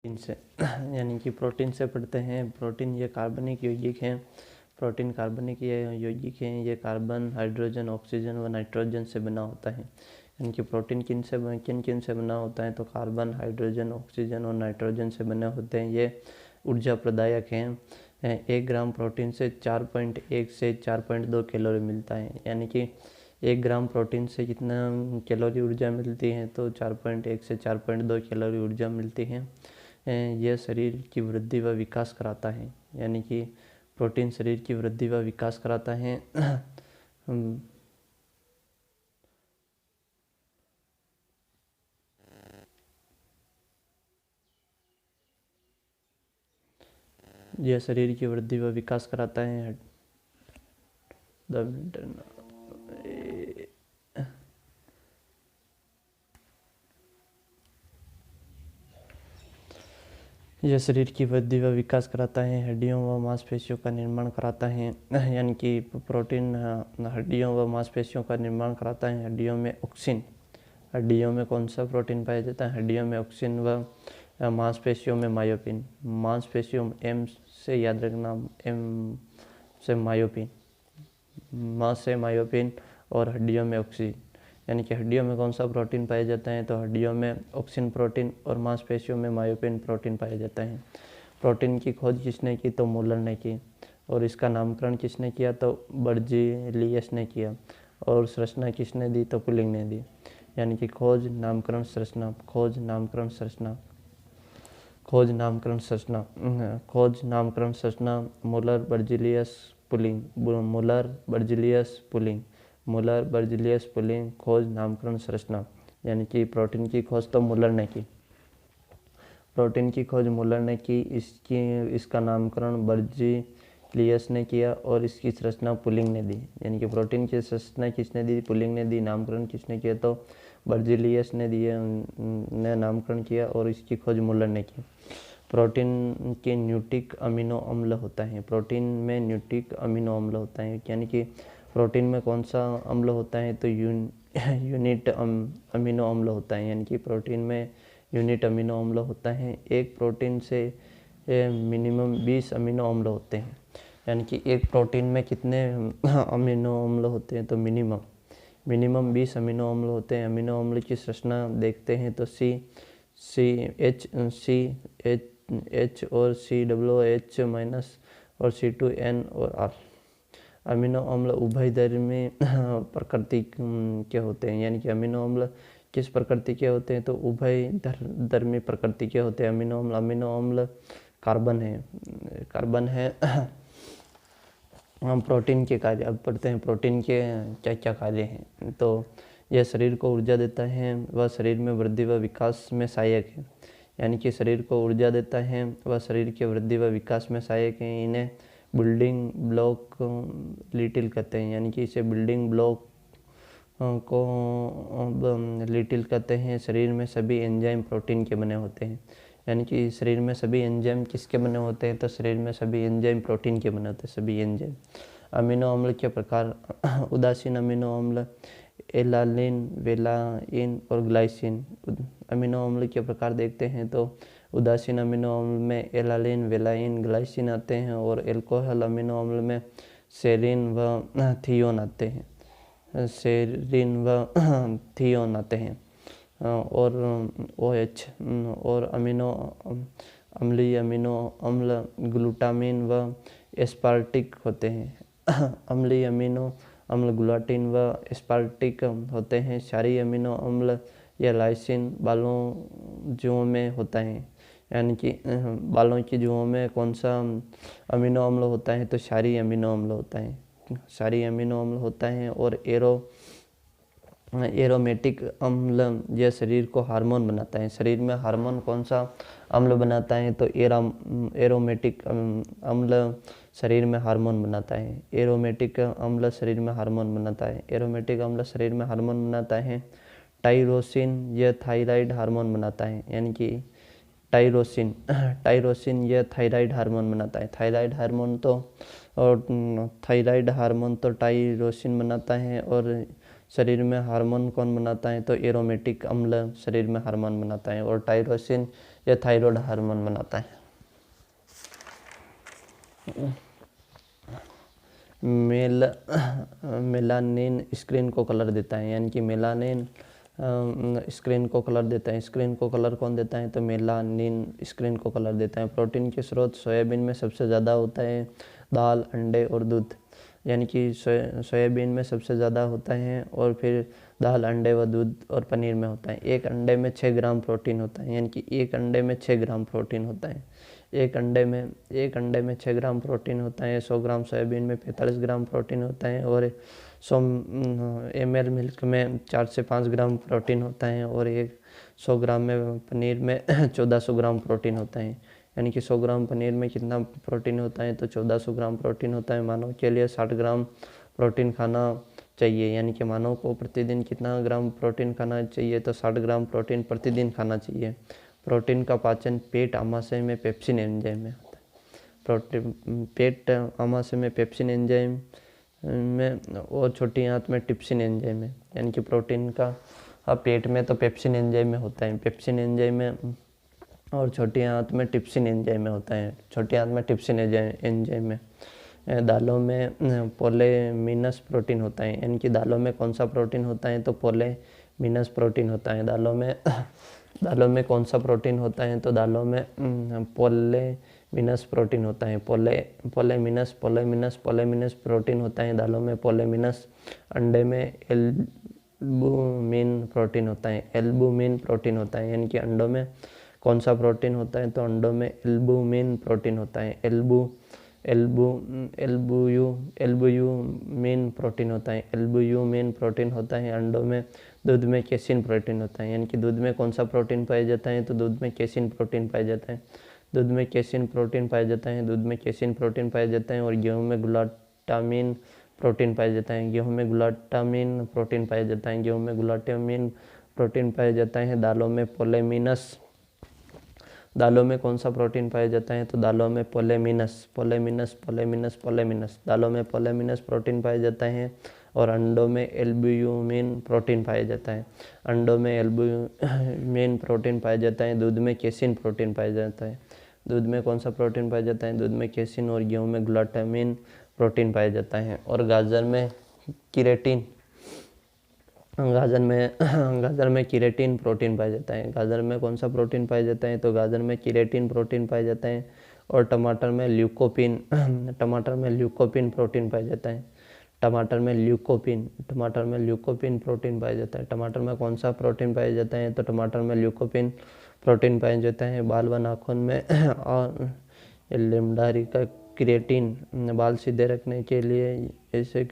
Protein से यानी कि प्रोटीन से पढ़ते हैं। प्रोटीन ये कार्बनिक यौगिक हैं। प्रोटीन कार्बनिक यौगिक हैं। ये कार्बन, हाइड्रोजन, ऑक्सीजन व नाइट्रोजन से बना होता है। यानी कि प्रोटीन किन किन से बना होता है तो कार्बन, हाइड्रोजन, ऑक्सीजन और नाइट्रोजन से बने होते हैं। ये ऊर्जा प्रदायक हैं। 1 ग्राम प्रोटीन से 4.1 से 4.2 कैलोरी मिलता है। यानी कि 1 ग्राम प्रोटीन से कितना कैलोरी ऊर्जा मिलती है तो 4.1 से 4.2 कैलोरी ऊर्जा मिलती है। यह शरीर की वृद्धि व विकास कराता है। यानी कि प्रोटीन शरीर की वृद्धि व विकास कराता है। यह शरीर की वृद्धि व विकास कराता है। 2 मिनट। यह शरीर की वृद्धि व विकास कराता है। हड्डियों व मांसपेशियों का निर्माण कराता है। यानी कि प्रोटीन हड्डियों व मांसपेशियों का निर्माण कराता है। हड्डियों में ऑक्सिन, हड्डियों में कौन सा प्रोटीन पाया जाता है? हड्डियों में ऑक्सिन व मांसपेशियों में मायोपिन। मांसपेशियों में एम से याद रखना, एम से मायोपिन, मांस से मायोपिन और हड्डियों में ऑक्सीजन। यानी कि हड्डियों में कौन सा प्रोटीन पाया जाता है तो हड्डियों में ऑक्सिन प्रोटीन और मांसपेशियों में मायोपिन प्रोटीन पाया जाता है। प्रोटीन की खोज किसने की तो मूलर ने की। और इसका नामकरण किसने किया तो बर्जीलियस ने किया। और संरचना किसने दी तो पुलिंग ने दी। यानी कि खोज, नामकरण, संरचना। खोज, नामकरण, संरचना। खोज, नामकरण, संरचना। खोज, नामकरण, संरचना। Müller, Berzelius, pulling. Müller, Berzelius, pulling. Müller, Berzelius, pulling. खोज, नामकरण, संरचना। यानी कि प्रोटीन की खोज तो मूलर ने की। प्रोटीन की खोज मूलर ने की। इसका नामकरण बर्जीलियस ने किया और इसकी संरचना पुलिंग ने दी। यानी कि प्रोटीन की संरचना किसने दी? पुलिंग ने दी। नामकरण किसने किया तो बर्जीलियस ने दिया, ने नामकरण किया और इसकी खोज मूलर ने की। प्रोटीन के न्यूक्लिक अमीनो अम्ल होता है। प्रोटीन में न्यूक्लिक अमीनो अम्ल होता है। यानी कि प्रोटीन में कौन सा अम्ल होता है तो यूनिट अमीनो अम्ल होता है। यानी कि प्रोटीन में यूनिट अमीनो अम्ल होता है। एक प्रोटीन से मिनिमम 20 अमीनो अम्ल होते हैं। यानी कि एक प्रोटीन में कितने अमीनो अम्ल होते हैं तो मिनिमम 20 अमीनो अम्ल होते हैं। अमीनो अम्ल की संरचना देखते हैं तो CH और COOH माइनस और C2N और R। अमीनो अम्ल उभयधर्मी प्रकृति के होते हैं। यानी कि अमीनो अम्ल किस प्रकृति के होते हैं तो उभयधर्मी प्रकृति के होते हैं। अमीनो अम्ल कार्बन है। हम प्रोटीन के कार्य अब पढ़ते हैं। प्रोटीन के क्या क्या कार्य हैं तो यह शरीर को ऊर्जा देता है, वह शरीर में वृद्धि व विकास में सहायक है। यानी कि शरीर को ऊर्जा देता है, वह शरीर की वृद्धि व विकास में सहायक है। इन्हें बिल्डिंग ब्लॉक लिटिल कहते हैं। यानी कि इसे बिल्डिंग ब्लॉक को लिटिल कहते हैं। शरीर में सभी एंजाइम प्रोटीन के बने होते हैं। यानी कि शरीर में सभी एंजाइम किसके बने होते हैं तो शरीर में सभी एंजाइम प्रोटीन के बने होते हैं। सभी एंजाइम। अमीनो अम्ल के प्रकार उदासीन अमीनो अम्ल एलानिन, वेलाइन और ग्लाइसिन। अमीनो अम्ल के प्रकार देखते हैं तो उदासीन अमीनो अम्ल में एलानिन, वेलाइन, ग्लाइसिन आते हैं और एल्कोहल अमीनो अम्ल में सेरीन व थियोन आते हैं। और OH और अम्लीय अमीनो अम्ल ग्लूटामिन व एस्पार्टिक होते हैं। अम्लीय अमीनो अम्ल ग्लूटामिन व एस्पार्टिक होते हैं। क्षारीय अमीनो अम्ल या लाइसिन बालों जुओं में होता है। यानी कि बालों की जुओं में कौन सा अमीनो अम्ल होता है तो क्षारीय अमीनो अम्ल होता है। क्षारीय अमीनो अम्ल होता है। और एरोमेटिक अम्ल यह शरीर को हार्मोन बनाता है। शरीर में हार्मोन कौन सा अम्ल बनाता है तो एरोमेटिक अम्ल शरीर में हार्मोन बनाता है। एरोमेटिक अम्ल शरीर में हार्मोन बनाता है। एरोमेटिक अम्ल शरीर में हार्मोन बनाता है। टाइरोसिन यह थायराइड हार्मोन बनाता है। यानी कि टाइरोसिन यह थायराइड हार्मोन बनाता है। थायराइड हार्मोन तो टाइरोसिन बनाता है। और शरीर में हार्मोन कौन बनाता है तो एरोमेटिक अम्ल शरीर में हार्मोन बनाता है। और टाइरोसिन यह थायराइड हार्मोन बनाता है। मेलानिन स्क्रीन को कलर देता है, यानी कि मेलानिन स्क्रीन को कलर देता है। स्क्रीन को कलर कौन देता है? तो मेलानिन स्क्रीन को कलर देता है। प्रोटीन के स्रोत सोयाबीन में सबसे ज़्यादा होता है, दाल, अंडे और दूध। यानी कि सोयाबीन में सबसे ज़्यादा होता है और फिर दाल, अंडे व दूध और पनीर में होता है। एक अंडे में 6 ग्राम प्रोटीन होता है, यानी कि एक अंडे में 6 ग्राम प्रोटीन होता है। एक अंडे में 6 ग्राम प्रोटीन होता है। 100 ग्राम सोयाबीन में 45 ग्राम प्रोटीन होता है और 100 ml मिल्क में 4 से 5 ग्राम प्रोटीन होता है और 100 ग्राम में पनीर में 1400 ग्राम प्रोटीन होता है। यानी कि 100 ग्राम पनीर में कितना प्रोटीन होता है? तो 1400 ग्राम प्रोटीन होता है। मानव के लिए 60 ग्राम प्रोटीन खाना चाहिए, यानी कि मानव को प्रतिदिन कितना ग्राम प्रोटीन खाना चाहिए? तो 60 ग्राम प्रोटीन प्रतिदिन खाना चाहिए। प्रोटीन का पाचन पेट आमाशय में पेप्सिन एंजाइम में होता है। पेट आमाशय में पेप्सिन एंजाइम में और छोटी आंत में ट्रिप्सिन एंजाइम में, यानी कि प्रोटीन का पेट में तो पेप्सिन एंजाइम में होता है, पेप्सिन एंजाइम में, और छोटी आंत में ट्रिप्सिन एंजाइम में होता है, छोटी आंत में ट्रिप्सिन एंजाइम में। दालों में पोलेमिनस प्रोटीन होता है, यानी कि दालों में कौन सा प्रोटीन होता है? तो पोलेमिनस प्रोटीन होता है। दालों में कौन सा प्रोटीन होता है? तो दालों में पोलेमिनस प्रोटीन होता है। पोलेमिनस प्रोटीन होता है दालों में, पोलेमिनस। अंडे में एल्बुमिन प्रोटीन होता है, एल्बुमिन प्रोटीन होता है। यानी कि अंडों में कौन सा प्रोटीन होता है? तो अंडों में एल्बुमिन प्रोटीन होता है। एल्बुमिन प्रोटीन होता है, एल्बुमिन प्रोटीन होता है अंडों में। दूध में केसिन प्रोटीन होता है, यानी कि दूध में कौन सा प्रोटीन पाया जाता है? तो दूध में केसिन प्रोटीन पाया जाता है। दूध में केसिन प्रोटीन पाया जाता है, दूध में केसिन प्रोटीन पाया जाता है। और गेहूं में ग्लूटामिन प्रोटीन पाया जाता है, गेहूं में ग्लूटामिन प्रोटीन पाया जाता है, गेहूं में ग्लूटामिन प्रोटीन पाया जाता है। दालों में कौन सा प्रोटीन पाया जाता है? तो दालों में पोलेमिनस। दालों में पोलेमिनस प्रोटीन पाया जाता है। और अंडों में एल्बुमिन प्रोटीन पाया जाता है, अंडों में एल्बुमिन प्रोटीन पाया जाता है। दूध में केसिन प्रोटीन पाया जाता है, दूध में कौन सा प्रोटीन पाया जाता है? दूध में केसिन। और गेहूं में ग्लूटामिन प्रोटीन पाया जाता है। और गाजर में किरेटिन प्रोटीन पाया जाता है। गाजर में कौन सा प्रोटीन पाया जाता है? तो गाजर में किरेटिन प्रोटीन पाया जाता है। और टमाटर में ल्यूकोपिन प्रोटीन पाया जाता है। टमाटर में ल्यूकोपिन प्रोटीन पाया जाता है। टमाटर में कौन सा प्रोटीन पाया जाता है? तो टमाटर में ल्यूकोपिन प्रोटीन पाया जाता है। बाल व नाखून में और लेमडारी का क्रिएटिन, बाल सीधे रखने के लिए ऐसे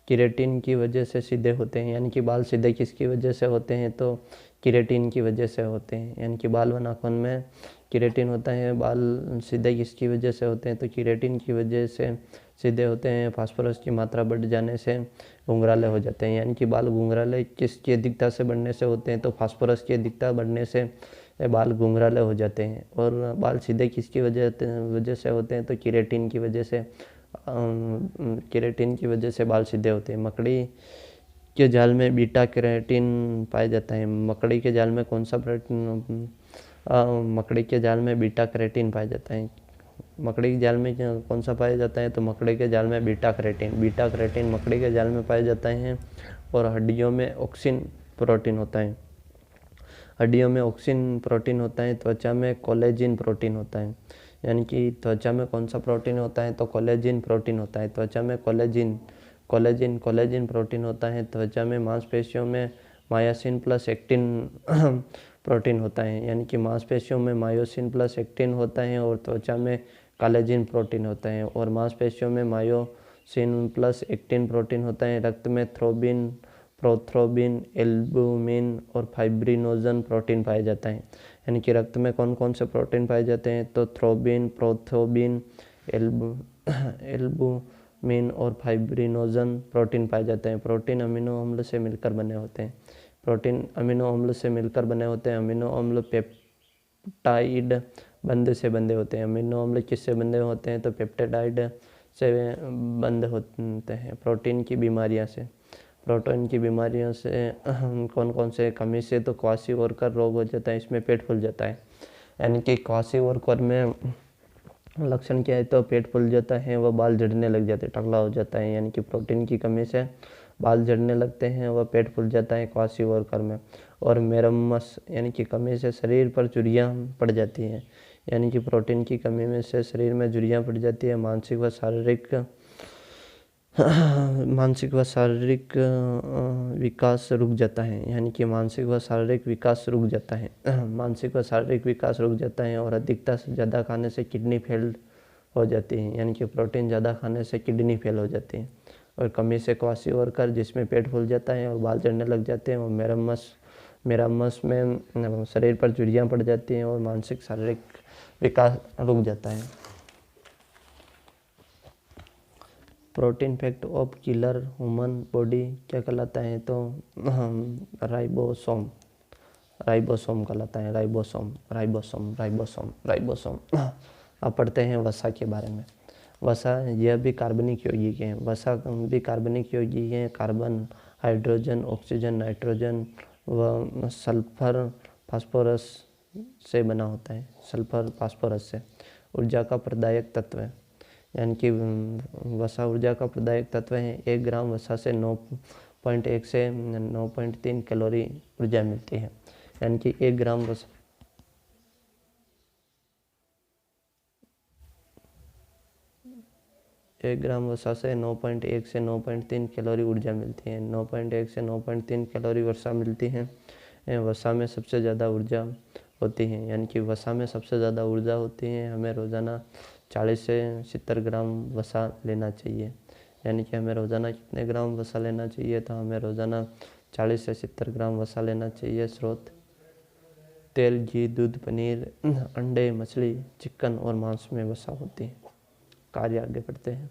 किरेटिन की वजह से सीधे होते हैं। यानी कि बाल सीधे किसकी वजह से होते हैं? तो किरेटिन की वजह से होते हैं। यानी कि बाल व नाखून में किरेटिन होता है। बाल सीधे किसकी वजह से होते हैं? तो किरेटिन की वजह से सीधे होते हैं। फास्फोरस की मात्रा बढ़ जाने से घुंघराले हो जाते हैं। यानी कि बाल घुंघराले किसकी अधिकता से बढ़ने से होते हैं? तो फास्फोरस की अधिकता बढ़ने से बाल घुंघराले हो जाते हैं। और बाल सीधे किसकी वजह से होते हैं? तो किरेटिन की वजह से। किरेटिन की वजह से बाल सीधे होते हैं। मकड़ी के जाल में बीटा कैरोटीन पाया जाता है। मकड़ी के जाल में कौन सा प्रोटीन? मकड़ी के जाल में बीटा कैरोटीन पाया जाता है। मकड़ी के जाल में कौन सा पाया जाता है? तो मकड़ी के जाल में बीटा कैरोटीन मकड़ी के जाल में पाया जाता है। और हड्डियों में ऑक्सिन प्रोटीन होता है, हड्डियों में ऑक्सिन प्रोटीन होता है। त्वचा में कोलेजिन प्रोटीन होता है, यानी कि त्वचा में कौन सा प्रोटीन होता है? तो कोलेजिन प्रोटीन होता है। त्वचा में कोलेजिन प्रोटीन होता है। त्वचा में मांसपेशियों में मायोसिन प्लस एक्टिन प्रोटीन होता है, यानी कि मांसपेशियों में मायोसिन प्लस एक्टिन होता है। और त्वचा में कोलेजिन प्रोटीन होता है और मांसपेशियों में मायोसिन प्लस एक्टिन प्रोटीन होता है। रक्त में प्रोथ्रोम्बिन, एल्बुमिन और फाइब्रिनोजन प्रोटीन पाया जाता है। यानी कि रक्त में कौन कौन से प्रोटीन पाए जाते हैं? तो थ्रोम्बिन, प्रोथ्रोम्बिन, एल्बुमिन और फाइब्रिनोजन प्रोटीन पाए जाते हैं। प्रोटीन अमीनो अम्ल से मिलकर बने होते हैं। अमीनो अम्ल पेप्टाइड बंध से बंधे होते हैं। अमीनो अम्ल किससे बंधे होते हैं? तो पेप्टाइड से बंध होते हैं। प्रोटीन की बीमारियां से प्रोटीन की बीमारियों से कौन कौन से कमी से, तो क्वाशीओरकर रोग हो जाता है, इसमें पेट फूल जाता है। यानी कि क्वाशीओरकर में लक्षण क्या है, तो पेट फूल जाता है, वह बाल झड़ने लग जाते हैं, टकला हो जाता है। यानी कि प्रोटीन की कमी से बाल झड़ने लगते हैं, वह पेट फूल जाता है क्वाशीओरकर में। और मेरम्मस यानी कि कमी से शरीर पर झुर्रियाँ पड़ जाती हैं। यानी कि प्रोटीन की कमी में से शरीर में झुर्रियाँ पड़ जाती है। मानसिक व शारीरिक विकास रुक जाता है। यानी कि मानसिक व शारीरिक विकास रुक जाता है। मानसिक व शारीरिक विकास रुक जाता है। और अधिकता से ज़्यादा खाने से किडनी फेल हो जाती है। यानी कि प्रोटीन ज़्यादा खाने से किडनी फेल हो जाती है। और कमी से क्वाशीओरकर, जिसमें पेट फूल जाता है और बाल झड़ने लग जाते हैं। और मेरामस में शरीर पर झुर्रियाँ पड़ जाती हैं और मानसिक शारीरिक विकास रुक जाता है। Protein fact of killer human body क्या कहलाता है, तो राइबोसोम कहलाता है। राइबोसोम। अब पढ़ते हैं वसा के बारे में। वसा यह भी कार्बनिक यौगिक है। वसा भी कार्बनिक यौगिक है। कार्बन, हाइड्रोजन, ऑक्सीजन, नाइट्रोजन व सल्फर फास्फोरस से बना होता है। सल्फर फास्फोरस से। ऊर्जा का प्रदायक तत्व है। यानी कि वसा ऊर्जा का प्रदायक तत्व है। 1 ग्राम वसा से 9.1 से 9.3 कैलोरी ऊर्जा मिलती है। यानी कि 1 ग्राम वसा 1 ग्राम वसा से 9.1 से 9.3 कैलोरी ऊर्जा मिलती है। 9.1 से 9.3 कैलोरी वसा मिलती है। वसा में सबसे ज़्यादा ऊर्जा होती है। यानी कि वसा में सबसे ज़्यादा ऊर्जा होती है। हमें रोज़ाना 40 से 70 ग्राम वसा लेना चाहिए। यानी कि हमें रोज़ाना कितने ग्राम वसा लेना चाहिए, तो हमें रोज़ाना 40 से 70 ग्राम वसा लेना चाहिए। स्रोत तेल, घी, दूध, पनीर, अंडे, मछली, चिकन और मांस में वसा होती है। कार्य आगे बढ़ते हैं।